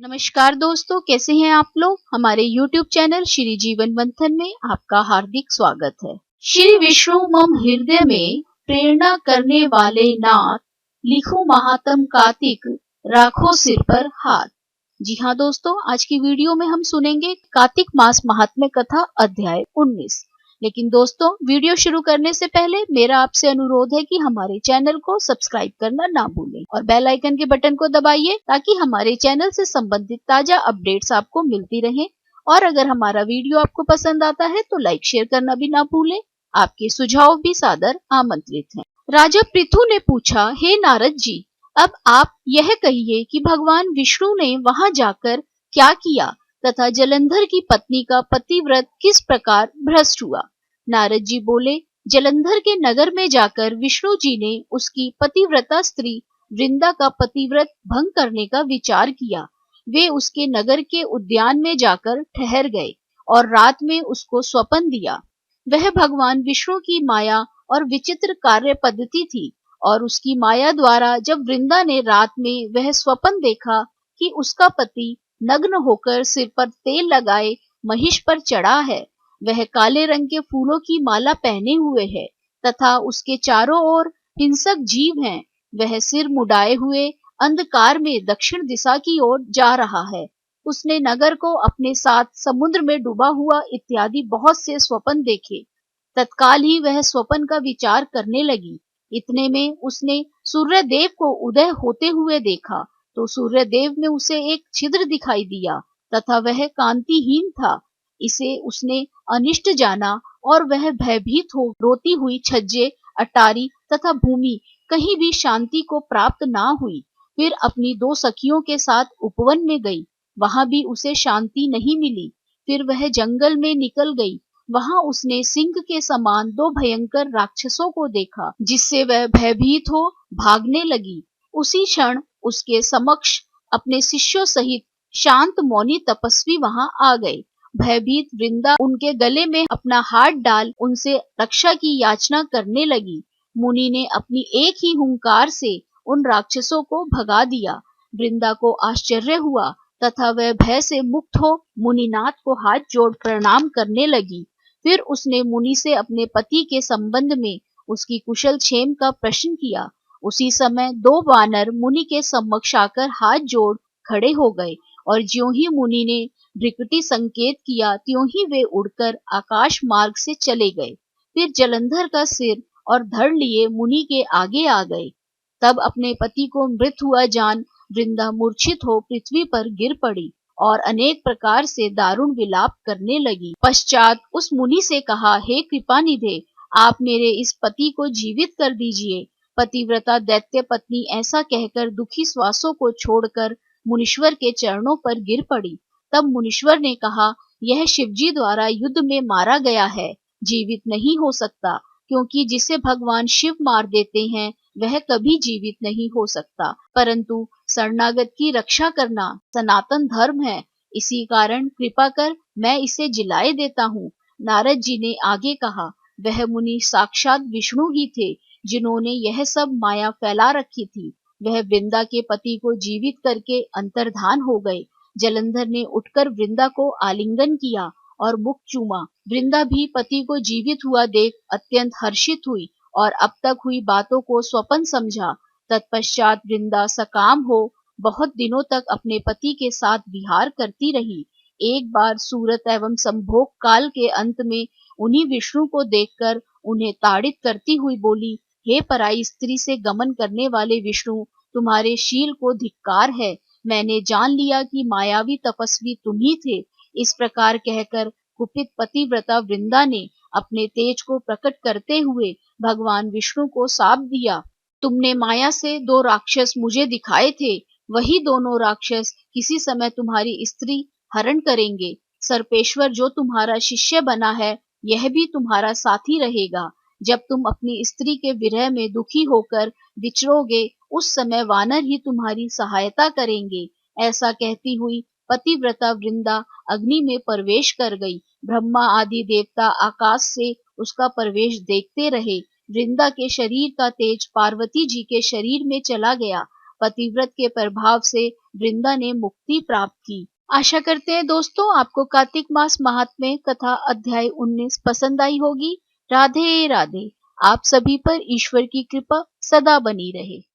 नमस्कार दोस्तों, कैसे हैं आप लोग। हमारे YouTube चैनल श्री जीवन मंथन में आपका हार्दिक स्वागत है। श्री विष्णु मम हृदय में प्रेरणा करने वाले नाथ, लिखो महात्म कार्तिक, राखो सिर पर हाथ। जी हाँ दोस्तों, आज की वीडियो में हम सुनेंगे कार्तिक मास महात्म्य कथा अध्याय 19। लेकिन दोस्तों, वीडियो शुरू करने से पहले मेरा आपसे अनुरोध है कि हमारे चैनल को सब्सक्राइब करना ना भूलें और बेल आइकन के बटन को दबाइए ताकि हमारे चैनल से संबंधित ताजा अपडेट्स आपको मिलती रहें। और अगर हमारा वीडियो आपको पसंद आता है तो लाइक शेयर करना भी ना भूलें। आपके सुझाव भी सादर आमंत्रित हैं। राजा पृथु ने पूछा, हे नारद जी, अब आप यह कहिए कि भगवान विष्णु ने वहां जाकर क्या किया तथा जलंधर की पत्नी का पतिव्रत किस प्रकार भ्रष्ट हुआ। नारद जी बोले, जलंधर के नगर में जाकर विष्णु जी ने उसकी पतिव्रता स्त्री वृंदा का पतिव्रत भंग करने का विचार किया। वे उसके नगर के उद्यान में जाकर ठहर गए और रात में उसको स्वप्न दिया। वह भगवान विष्णु की माया और विचित्र कार्य पद्धति थी और उसकी माया द्वारा जब वृंदा ने रात में वह स्वप्न देखा कि उसका पति नग्न होकर सिर पर तेल लगाए महिष पर चढ़ा है, वह काले रंग के फूलों की माला पहने हुए है तथा उसके चारों ओर हिंसक जीव हैं, वह सिर मुड़ाए हुए अंधकार में दक्षिण दिशा की ओर जा रहा है। उसने नगर को अपने साथ समुद्र में डूबा हुआ इत्यादि बहुत से स्वप्न देखे। तत्काल ही वह स्वप्न का विचार करने लगी। इतने में उसने सूर्य देव को उदय होते हुए देखा तो सूर्य देव में उसे एक छिद्र दिखाई दिया तथा वह कांतिहीन था। इसे उसने अनिष्ट जाना और वह भयभीत हो रोती हुई छज्जे, अटारी तथा भूमि कहीं भी शांति को प्राप्त ना हुई। फिर अपनी दो सखियों के साथ उपवन में गई, वहां भी उसे शांति नहीं मिली। फिर वह जंगल में निकल गई, वहां उसने सिंह के समान दो भयंकर राक्षसों को देखा, जिससे वह भयभीत हो भागने लगी। उसी क्षण उसके समक्ष अपने शिष्यों सहित शांत मौनी तपस्वी वहां आ गए। भयभीत वृंदा उनके गले में अपना हाथ डाल उनसे रक्षा की याचना करने लगी। मुनि ने अपनी एक ही हुंकार से उन राक्षसों को भगा दिया। वृंदा को आश्चर्य हुआ तथा वह भय से मुक्त हो मुनिनाथ को हाथ जोड़ प्रणाम करने लगी। फिर उसने मुनि से अपने पति के संबंध में उसकी कुशल क्षेम का प्रश्न किया। उसी समय दो वानर मुनि के समक्ष आकर हाथ जोड़ खड़े हो गए और ज्यों ही मुनि ने भृकुटी संकेत किया त्यों ही वे उड़कर आकाश मार्ग से चले गए। फिर जलंधर का सिर और धड़ लिए मुनि के आगे आ गए। तब अपने पति को मृत हुआ जान वृंदा मूर्छित हो पृथ्वी पर गिर पड़ी और अनेक प्रकार से दारुण विलाप करने लगी। पश्चात उस मुनि से कहा, हे कृपानिधे, आप मेरे इस पति को जीवित कर दीजिए। पतिव्रता दैत्य पत्नी ऐसा कहकर दुखी श्वासों को छोड़कर मुनीश्वर के चरणों पर गिर पड़ी। तब मुनीश्वर ने कहा, यह शिवजी द्वारा युद्ध में मारा गया है, जीवित नहीं हो सकता, क्योंकि जिसे भगवान शिव मार देते हैं वह कभी जीवित नहीं हो सकता। परंतु शरणागत की रक्षा करना सनातन धर्म है, इसी कारण कृपा कर मैं इसे जिलाए देता हूँ। नारद जी ने आगे कहा, वह मुनि साक्षात विष्णु ही थे जिन्होंने यह सब माया फैला रखी थी। वह वृंदा के पति को जीवित करके अंतर्धान हो गए। जलंधर ने उठकर वृंदा को आलिंगन किया और मुख चूमा। वृंदा भी पति को जीवित हुआ देख अत्यंत हर्षित हुई और अब तक हुई बातों को स्वप्न समझा। तत्पश्चात वृंदा सकाम हो बहुत दिनों तक अपने पति के साथ विहार करती रही। एक बार सूरत एवं संभोग काल के अंत में उन्हीं विष्णु को देखकर उन्हें ताड़ित करती हुई बोली, हे पराई स्त्री से गमन करने वाले विष्णु, तुम्हारे शील को धिक्कार है। मैंने जान लिया कि मायावी तपस्वी तुम ही थे। इस प्रकार कहकर कुपित पतिव्रता वृंदा ने अपने तेज को प्रकट करते हुए भगवान विष्णु को शाप दिया, तुमने माया से दो राक्षस मुझे दिखाए थे, वही दोनों राक्षस किसी समय तुम्हारी स्त्री हरण करेंगे। सर्पेश्वर जो तुम्हारा शिष्य बना है यह भी तुम्हारा साथी रहेगा। जब तुम अपनी स्त्री के विरह में दुखी होकर विचरोगे उस समय वानर ही तुम्हारी सहायता करेंगे। ऐसा कहती हुई पतिव्रता वृंदा अग्नि में प्रवेश कर गई। ब्रह्मा आदि देवता आकाश से उसका प्रवेश देखते रहे। वृंदा के शरीर का तेज पार्वती जी के शरीर में चला गया पतिव्रत के प्रभाव से वृंदा ने मुक्ति प्राप्त की। आशा करते हैं दोस्तों आपको कार्तिक मास महात्म्य कथा अध्याय 19 पसंद आई होगी। राधे राधे। आप सभी पर ईश्वर की कृपा सदा बनी रहे।